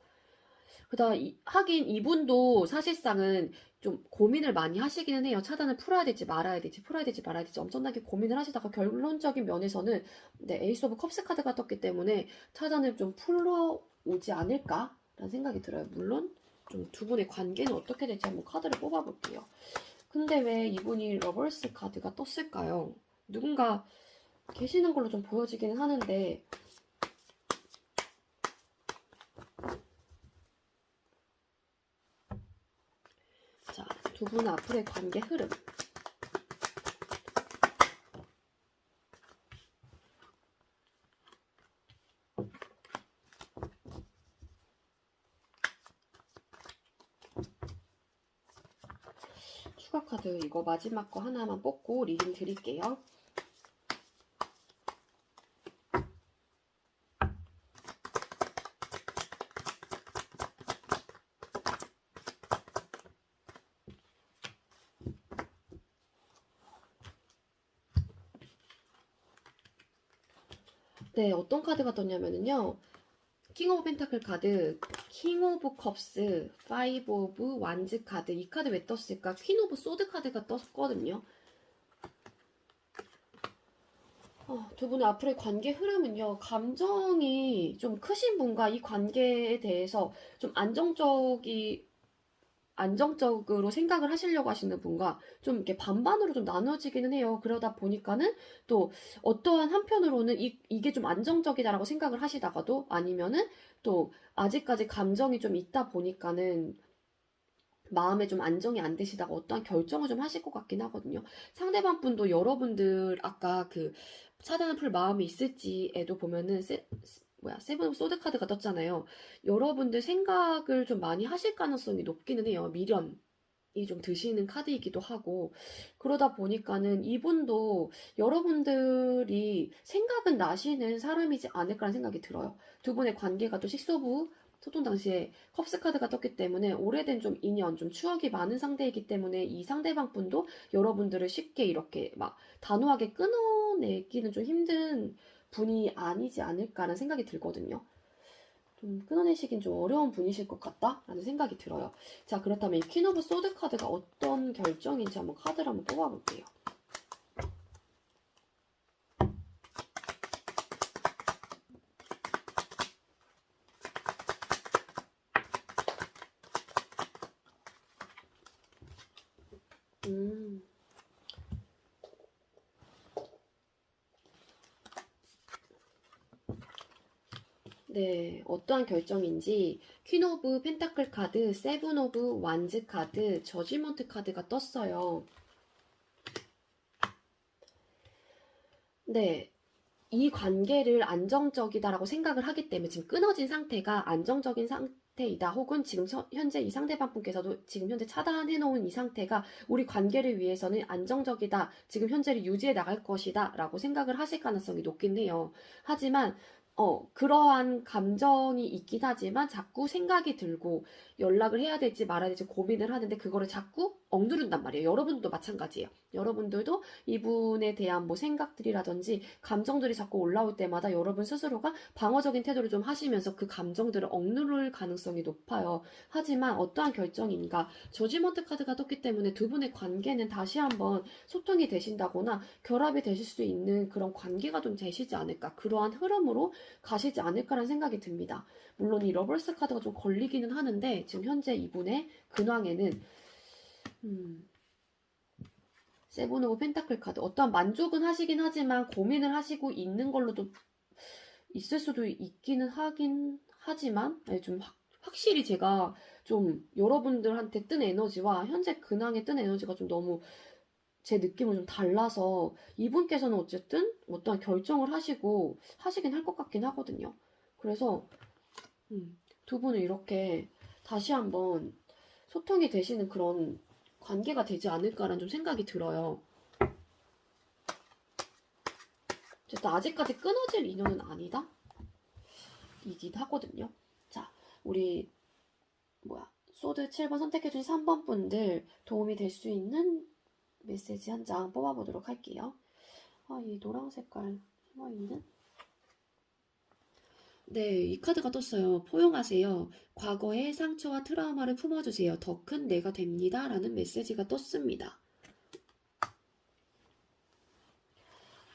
S1: 하긴 이분도 사실상은 좀 고민을 많이 하시기는 해요. 차단을 풀어야 될지 말아야 될지, 풀어야 될지 말아야 될지 엄청나게 고민을 하시다가 결론적인 면에서는 네, 에이스 오브 컵스 카드가 떴기 때문에 차단을 좀 풀어오지 않을까라는 생각이 들어요. 물론 좀 두 분의 관계는 어떻게 될지 한번 카드를 뽑아볼게요. 근데 왜 이분이 러버스 카드가 떴을까요? 누군가 계시는 걸로 좀 보여지기는 하는데 자, 두 분 앞으로의 관계 흐름. 추가 카드 이거 마지막 거 하나만 뽑고 리딩 드릴게요. 네, 어떤 카드가 떴냐면요. 킹 오브 펜타클 카드, 킹 오브 컵스, 파이브 오브 완즈 카드. 이 카드 왜 떴을까? 퀸 오브 소드 카드가 떴거든요. 두 분의 앞으로의 관계 흐름은요. 감정이 좀 크신 분과 이 관계에 대해서 좀 안정적으로 생각을 하시려고 하시는 분과 좀 이렇게 반반으로 좀 나눠지기는 해요. 그러다 보니까는 또 어떠한 한편으로는 이게 좀 안정적이다라고 생각을 하시다가도 아니면은 또 아직까지 감정이 좀 있다 보니까는 마음에 좀 안정이 안 되시다가 어떠한 결정을 좀 하실 것 같긴 하거든요. 상대방 분도 여러분들 아까 그 차단을 풀 마음이 있을지에도 보면은 세븐 오브 소드 카드가 떴잖아요. 여러분들 생각을 좀 많이 하실 가능성이 높기는 해요. 미련이 좀 드시는 카드이기도 하고 그러다 보니까는 이분도 여러분들이 생각은 나시는 사람이지 않을까라는 생각이 들어요. 두 분의 관계가 또 식소부 소통 당시에 컵스 카드가 떴기 때문에 오래된 좀 인연, 좀 추억이 많은 상대이기 때문에 이 상대방 분도 여러분들을 쉽게 이렇게 막 단호하게 끊어내기는 좀 힘든 분이 아니지 않을까라는 생각이 들거든요. 좀 끊어내시긴 좀 어려운 분이실 것 같다라는 생각이 들어요. 자, 그렇다면 이 퀸 오브 소드 카드가 어떤 결정인지 한번 카드를 한번 뽑아볼게요. 음. 네, 어떠한 결정인지 퀸 오브 펜타클 카드, 세븐 오브 완즈 카드, 저지먼트 카드가 떴어요. 네, 이 관계를 안정적이다라고 생각을 하기 때문에 지금 끊어진 상태가 안정적인 상태이다. 혹은 지금 현재 이 상대방 분께서도 지금 현재 차단해 놓은 이 상태가 우리 관계를 위해서는 안정적이다. 지금 현재를 유지해 나갈 것이다. 라고 생각을 하실 가능성이 높긴 해요. 하지만 그러한 감정이 있긴 하지만 자꾸 생각이 들고 연락을 해야 될지 말아야 될지 고민을 하는데 그거를 자꾸 억누른단 말이에요. 여러분들도 마찬가지예요. 여러분들도 이분에 대한 뭐 생각들이라든지 감정들이 자꾸 올라올 때마다 여러분 스스로가 방어적인 태도를 좀 하시면서 그 감정들을 억누를 가능성이 높아요. 하지만 어떠한 결정인가 저지먼트 카드가 떴기 때문에 두 분의 관계는 다시 한번 소통이 되신다거나 결합이 되실 수 있는 그런 관계가 좀 되시지 않을까 그러한 흐름으로 가시지 않을까라는 생각이 듭니다. 물론 이 러버스 카드가 좀 걸리기는 하는데 지금 현재 이분의 근황에는 세븐 오브 펜타클 카드 어떠한 만족은 하시긴 하지만 고민을 하시고 있는 걸로도 있을 수도 있기는 하긴 하지만 좀 확실히 제가 좀 여러분들한테 뜬 에너지와 현재 근황에 뜬 에너지가 좀 너무 제 느낌은 좀 달라서 이분께서는 어쨌든 어떠한 결정을 하시긴 할 것 같긴 하거든요. 그래서 두 분은 이렇게 다시 한번 소통이 되시는 그런 관계가 되지 않을까라는 좀 생각이 들어요. 어쨌든 아직까지 끊어질 인연은 아니다? 이긴 하거든요. 자, 우리 소드 7번 선택해주신 3번 분들 도움이 될 수 있는 메시지 한 장 뽑아보도록 할게요. 이 노란 색깔 숨어있는? 네, 이 카드가 떴어요. 포용하세요. 과거의 상처와 트라우마를 품어주세요. 더 큰 내가 됩니다. 라는 메시지가 떴습니다.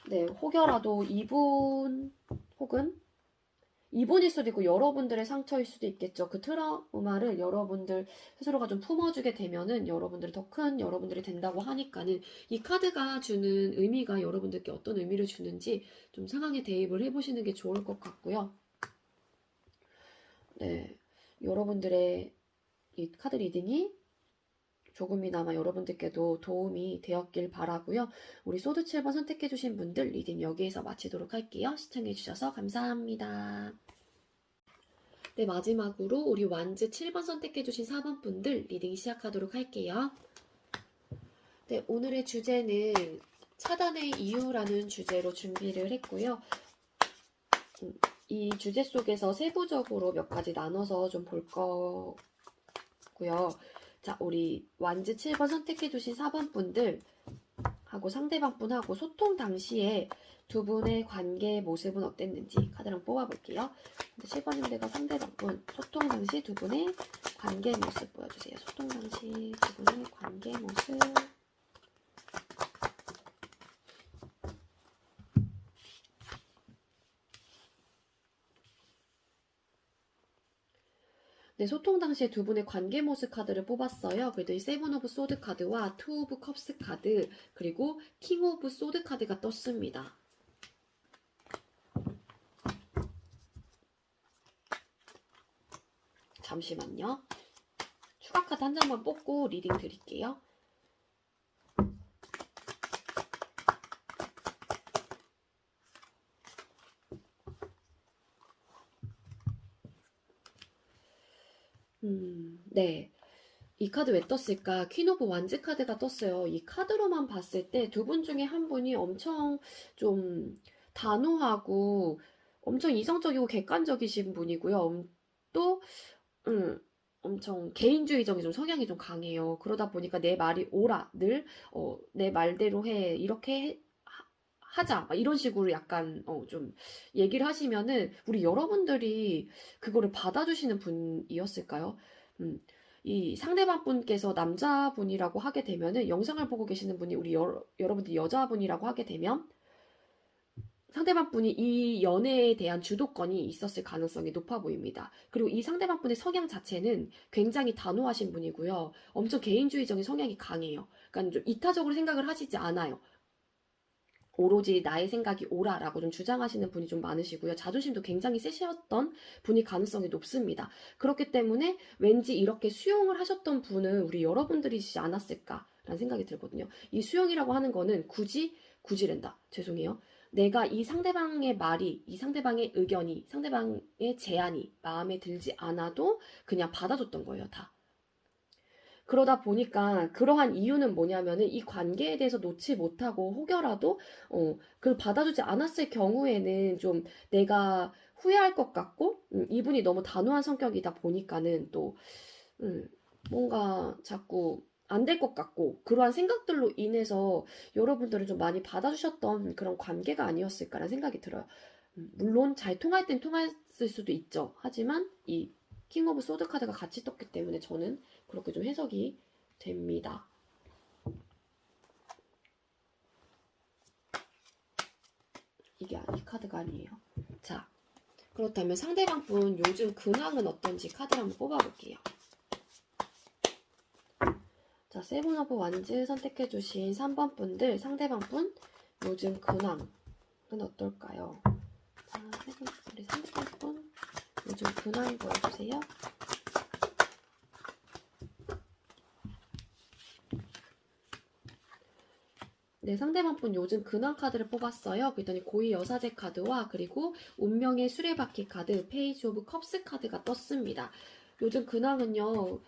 S1: 네, 혹여라도 이분 혹은 이분일 수도 있고 여러분들의 상처일 수도 있겠죠. 그 트라우마를 여러분들 스스로가 좀 품어주게 되면은 여러분들이 더 큰 여러분들이 된다고 하니까는 이 카드가 주는 의미가 여러분들께 어떤 의미를 주는지 좀 상황에 대입을 해보시는 게 좋을 것 같고요. 네, 여러분들의 이 카드 리딩이 조금이나마 여러분들께도 도움이 되었길 바라고요. 우리 소드 7번 선택해주신 분들 리딩 여기에서 마치도록 할게요. 시청해주셔서 감사합니다. 네, 마지막으로 우리 완즈 7번 선택해주신 4번 분들 리딩 시작하도록 할게요. 네, 오늘의 주제는 차단의 이유라는 주제로 준비를 했고요. 이 주제 속에서 세부적으로 몇 가지 나눠서 좀 볼 거고요. 자, 우리 완즈 7번 선택해주신 4번 분들 하고 상대방 분하고 소통 당시에 두 분의 관계 모습은 어땠는지 카드를 뽑아볼게요. 7번님들과 상대방 분 소통 당시 두 분의 관계 모습 보여주세요. 소통 당시 두 분의 관계 모습. 네, 소통 당시에 두 분의 관계 모습 카드를 뽑았어요. 그랬더니 세븐 오브 소드 카드와 투 오브 컵스 카드 그리고 킹 오브 소드 카드가 떴습니다. 잠시만요. 추가 카드 한 장만 뽑고 리딩 드릴게요. 네. 이 카드 왜 떴을까? 퀸 오브 완즈 카드가 떴어요. 이 카드로만 봤을 때 두 분 중에 한 분이 엄청 좀 단호하고 엄청 이성적이고 객관적이신 분이고요. 또 엄청 개인주의적인 좀 성향이 좀 강해요. 그러다 보니까 내 말이 옳아, 늘 내 말대로 해, 이렇게 하자 이런 식으로 약간 좀 얘기를 하시면은 우리 여러분들이 그거를 받아주시는 분이었을까요? 이 상대방 분께서 남자분이라고 하게 되면은 영상을 보고 계시는 분이 우리 여러분들 여자분이라고 하게 되면 상대방 분이 이 연애에 대한 주도권이 있었을 가능성이 높아 보입니다. 그리고 이 상대방 분의 성향 자체는 굉장히 단호하신 분이고요. 엄청 개인주의적인 성향이 강해요. 그러니까 좀 이타적으로 생각을 하시지 않아요. 오로지 나의 생각이 옳아라고 좀 주장하시는 분이 좀 많으시고요. 자존심도 굉장히 세셨던 분이 가능성이 높습니다. 그렇기 때문에 왠지 이렇게 수용을 하셨던 분은 우리 여러분들이지 않았을까라는 생각이 들거든요. 이 수용이라고 하는 거는 굳이랜다. 죄송해요. 내가 이 상대방의 말이, 이 상대방의 의견이, 상대방의 제안이 마음에 들지 않아도 그냥 받아줬던 거예요, 다. 그러다 보니까 그러한 이유는 뭐냐면은 이 관계에 대해서 놓지 못하고 혹여라도 그걸 받아주지 않았을 경우에는 좀 내가 후회할 것 같고 이분이 너무 단호한 성격이다 보니까는 또 뭔가 자꾸 안 될 것 같고 그러한 생각들로 인해서 여러분들을 좀 많이 받아주셨던 그런 관계가 아니었을까라는 생각이 들어요. 물론 잘 통할 땐 통했을 수도 있죠. 하지만 이 킹 오브 소드 카드가 같이 떴기 때문에 저는 그렇게 좀 해석이 됩니다. 이게 이 카드가 아니에요. 자, 그렇다면 상대방 분 요즘 근황은 어떤지 카드를 한번 뽑아볼게요. 자, 세븐 오브 완즈 선택해주신 3번 분들 상대방 분 요즘 근황은 어떨까요? 자, 우리 상대방 분 요즘 근황 보여주세요. 네, 상대방 분 요즘 근황 카드를 뽑았어요. 그랬더니 고위 여사제 카드와 그리고 운명의 수레바퀴 카드, 페이지 오브 컵스 카드가 떴습니다. 요즘 근황은요,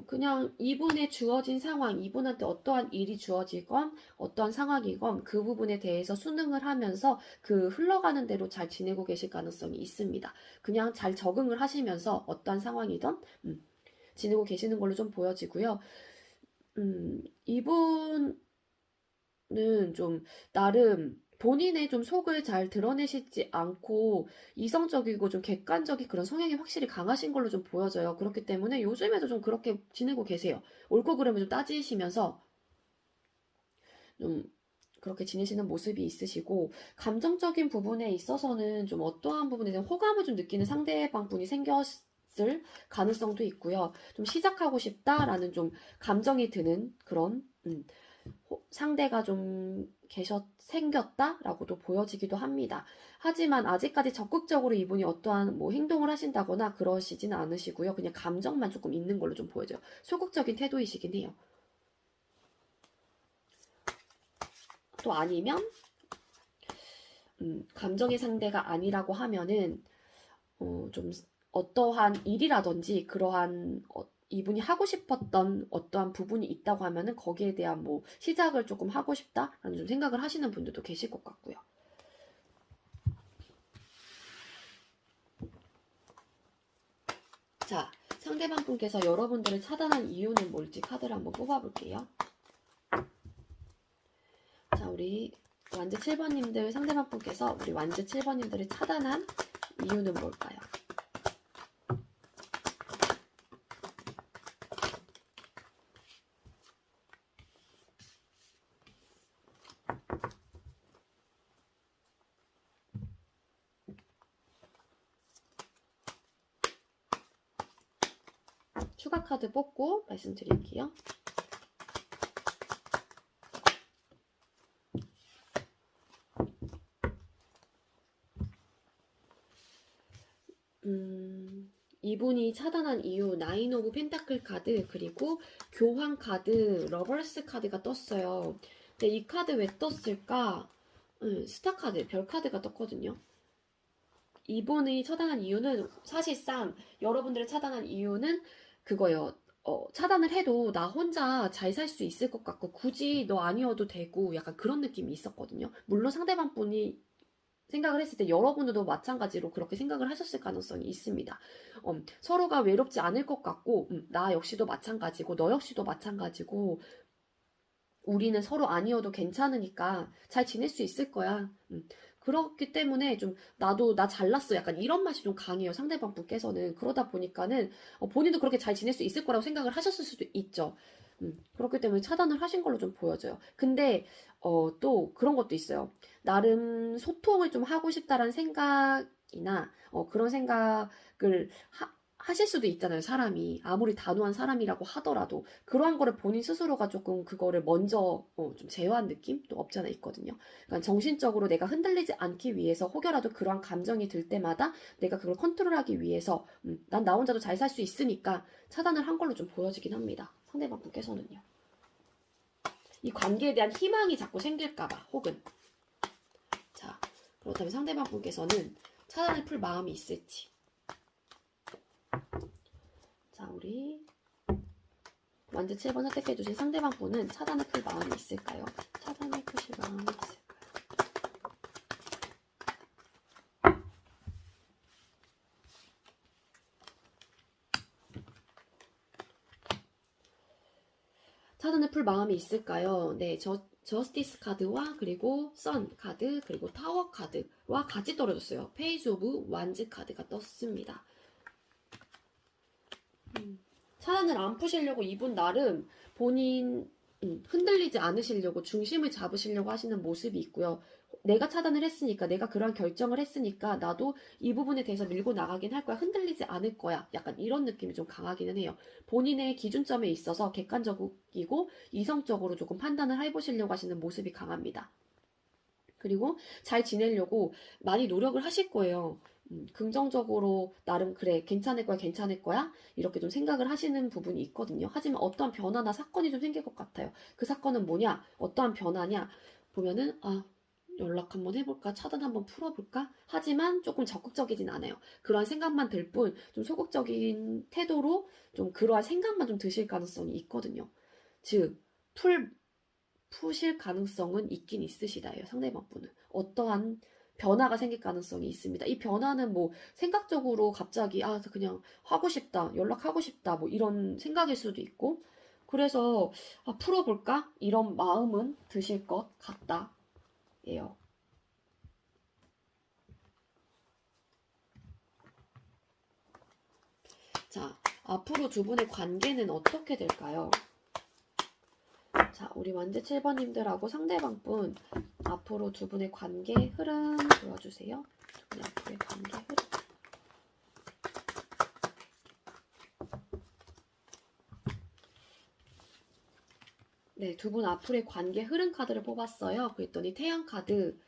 S1: 그냥 이분의 주어진 상황, 이분한테 어떠한 일이 주어지건, 어떠한 상황이건 그 부분에 대해서 순응을 하면서 그 흘러가는 대로 잘 지내고 계실 가능성이 있습니다. 그냥 잘 적응을 하시면서 어떠한 상황이든, 지내고 계시는 걸로 좀 보여지고요. 이분은 좀 나름 본인의 좀 속을 잘 드러내시지 않고 이성적이고 좀 객관적인 그런 성향이 확실히 강하신 걸로 좀 보여져요. 그렇기 때문에 요즘에도 좀 그렇게 지내고 계세요. 옳고 그름을 좀 따지시면서 좀 그렇게 지내시는 모습이 있으시고, 감정적인 부분에 있어서는 좀 어떠한 부분에 대한 호감을 좀 느끼는 상대방 분이 생겼을 가능성도 있고요. 좀 시작하고 싶다라는 좀 감정이 드는 그런 상대가 좀 생겼다라고도 보여지기도 합니다. 하지만 아직까지 적극적으로 이분이 어떠한 뭐 행동을 하신다거나 그러시지는 않으시고요. 그냥 감정만 조금 있는 걸로 좀 보여져요. 소극적인 태도이시긴 해요. 또 아니면 감정의 상대가 아니라고 하면은 좀 어떠한 일이라든지 그러한 이분이 하고 싶었던 어떠한 부분이 있다고 하면은 거기에 대한 뭐 시작을 조금 하고 싶다라는 좀 생각을 하시는 분들도 계실 것 같고요. 자, 상대방 분께서 여러분들을 차단한 이유는 뭘지 카드를 한번 뽑아볼게요. 자, 우리 완즈 7번님들, 상대방 분께서 우리 완즈 7번님들을 차단한 이유는 뭘까요? 추가 카드 뽑고 말씀드릴게요. 이분이 차단한 이유, 나인 오브 펜타클 카드, 그리고 교황 카드, 러버스 카드가 떴어요. 근데 이 카드 왜 떴을까? 스타 카드, 별 카드가 떴거든요. 이분이 차단한 이유는 사실상 여러분들을 차단한 이유는 그거예요. 차단을 해도 나 혼자 잘 살 수 있을 것 같고 굳이 너 아니어도 되고 약간 그런 느낌이 있었거든요. 물론 상대방 분이 생각을 했을 때 여러분들도 마찬가지로 그렇게 생각을 하셨을 가능성이 있습니다. 서로가 외롭지 않을 것 같고 나 역시도 마찬가지고 너 역시도 마찬가지고 우리는 서로 아니어도 괜찮으니까 잘 지낼 수 있을 거야. 그렇기 때문에 좀 나도 나 잘났어 약간 이런 맛이 좀 강해요. 상대방 분께서는. 그러다 보니까는 본인도 그렇게 잘 지낼 수 있을 거라고 생각을 하셨을 수도 있죠. 그렇기 때문에 차단을 하신 걸로 좀 보여져요. 근데 또 그런 것도 있어요. 나름 소통을 좀 하고 싶다라는 생각이나 그런 생각을 하실 수도 있잖아요. 사람이 아무리 단호한 사람이라고 하더라도 그러한 거를 본인 스스로가 조금 그거를 먼저 좀 제어한 느낌도 없지 않아 있거든요. 그러니까 정신적으로 내가 흔들리지 않기 위해서 혹여라도 그러한 감정이 들 때마다 내가 그걸 컨트롤하기 위해서 난 나 혼자도 잘 살 수 있으니까 차단을 한 걸로 좀 보여지긴 합니다. 상대방 분께서는요. 이 관계에 대한 희망이 자꾸 생길까봐 혹은 자 그렇다면 상대방 분께서는 차단을 풀 마음이 있을지. 자, 우리 완즈 7번 선택해주신 상대방 분은 차단을 풀 마음이 있을까요? 차단을 푸실 마음이 있을까요? 차단을 풀 마음이 있을까요? 네, 저스티스 카드와 그리고 선 카드 그리고 타워 카드와 같이 떨어졌어요. 페이지 오브 완즈 카드가 떴습니다. 차단을 안 푸시려고 이분 나름 본인 흔들리지 않으시려고 중심을 잡으시려고 하시는 모습이 있고요. 내가 차단을 했으니까 내가 그런 결정을 했으니까 나도 이 부분에 대해서 밀고 나가긴 할 거야. 흔들리지 않을 거야. 약간 이런 느낌이 좀 강하기는 해요. 본인의 기준점에 있어서 객관적이고 이성적으로 조금 판단을 해보시려고 하시는 모습이 강합니다. 그리고 잘 지내려고 많이 노력을 하실 거예요. 긍정적으로 나름 그래 괜찮을 거야 괜찮을 거야 이렇게 좀 생각을 하시는 부분이 있거든요. 하지만 어떠한 변화나 사건이 좀 생길 것 같아요. 그 사건은 뭐냐 어떠한 변화냐 보면은 연락 한번 해볼까? 차단 한번 풀어볼까? 하지만 조금 적극적이진 않아요. 그러한 생각만 들 뿐 좀 소극적인 태도로 좀 그러한 생각만 좀 드실 가능성이 있거든요. 즉, 푸실 가능성은 있긴 있으시다예요. 상대방 분은. 어떠한 변화가 생길 가능성이 있습니다. 이 변화는 뭐 생각적으로 갑자기 그냥 하고 싶다, 연락하고 싶다 뭐 이런 생각일 수도 있고 그래서 풀어볼까? 이런 마음은 드실 것 같다. 예요. 자, 앞으로 두 분의 관계는 어떻게 될까요? 자, 우리 완제 7번님들하고 상대방분 앞으로 두 분의 관계 흐름 보여주세요. 두 분의 앞으로의 관계 흐름. 네, 두 분 앞으로의 관계 흐름 카드를 뽑았어요. 그랬더니 태양 카드,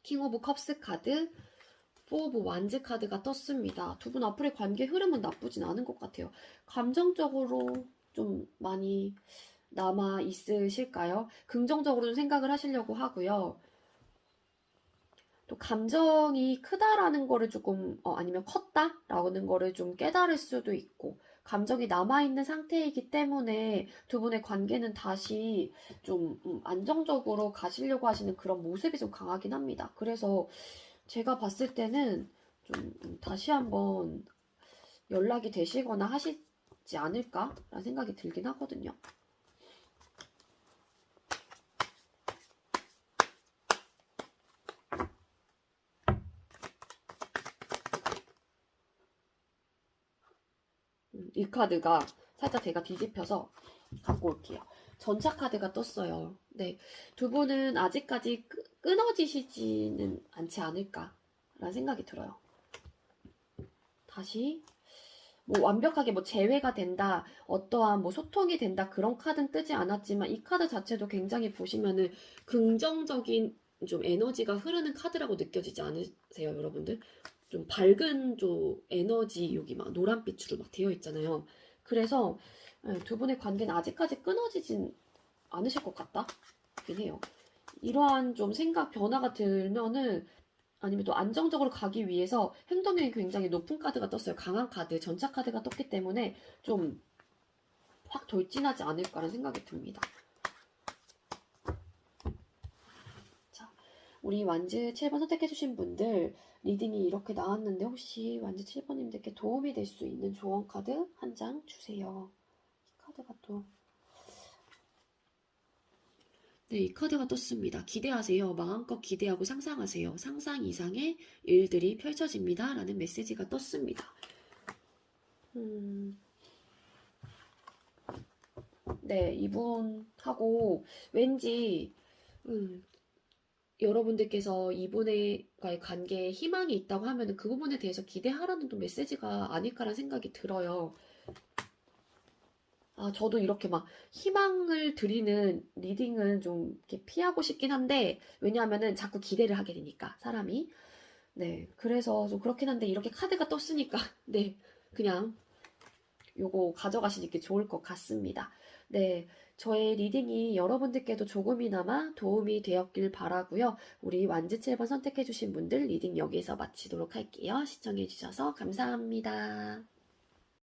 S1: 킹 오브 컵스 카드, 포 오브 완즈 카드가 떴습니다. 두 분 앞으로의 관계 흐름은 나쁘진 않은 것 같아요. 감정적으로 좀 많이 남아 있으실까요? 긍정적으로 좀 생각을 하시려고 하고요. 또 감정이 크다라는 거를 조금 아니면 컸다라는 거를 좀 깨달을 수도 있고 감정이 남아있는 상태이기 때문에 두 분의 관계는 다시 좀 안정적으로 가시려고 하시는 그런 모습이 좀 강하긴 합니다. 그래서 제가 봤을 때는 좀 다시 한번 연락이 되시거나 하시지 않을까라는 생각이 들긴 하거든요. 이 카드가 살짝 제가 뒤집혀서 갖고 올게요. 전차 카드가 떴어요. 네, 두 분은 아직까지 끊어지시지는 않지 않을까라는 생각이 들어요. 다시 뭐 완벽하게 뭐 재회가 된다, 어떠한 뭐 소통이 된다 그런 카드는 뜨지 않았지만 이 카드 자체도 굉장히 보시면은 긍정적인 좀 에너지가 흐르는 카드라고 느껴지지 않으세요, 여러분들? 좀 밝은 좀 에너지 여기 막 노란빛으로 막 되어 있잖아요. 그래서 두 분의 관계는 아직까지 끊어지진 않으실 것 같다긴 해요. 이러한 좀 생각 변화가 들면은 아니면 또 안정적으로 가기 위해서 행동력이 굉장히 높은 카드가 떴어요. 강한 카드, 전차 카드가 떴기 때문에 좀 확 돌진하지 않을까라는 생각이 듭니다. 자, 우리 완즈 7번 선택해주신 분들 리딩이 이렇게 나왔는데 혹시 완즈 7번님들께 도움이 될 수 있는 조언 카드 한 장 주세요. 이 카드가 또 네, 이 카드가 떴습니다. 기대하세요. 마음껏 기대하고 상상하세요. 상상 이상의 일들이 펼쳐집니다. 라는 메시지가 떴습니다. 네, 이분하고 왠지 여러분들께서 이분과의 관계에 희망이 있다고 하면 그 부분에 대해서 기대하라는 또 메시지가 아닐까라는 생각이 들어요. 저도 이렇게 막 희망을 드리는 리딩은 좀 이렇게 피하고 싶긴 한데 왜냐하면은 자꾸 기대를 하게 되니까 사람이 네, 그래서 좀 그렇긴 한데 이렇게 카드가 떴으니까 네, 그냥 요거 가져가시는 게 좋을 것 같습니다. 네, 저의 리딩이 여러분들께도 조금이나마 도움이 되었길 바라고요. 우리 완즈 7번 선택해주신 분들 리딩 여기서 마치도록 할게요. 시청해주셔서 감사합니다.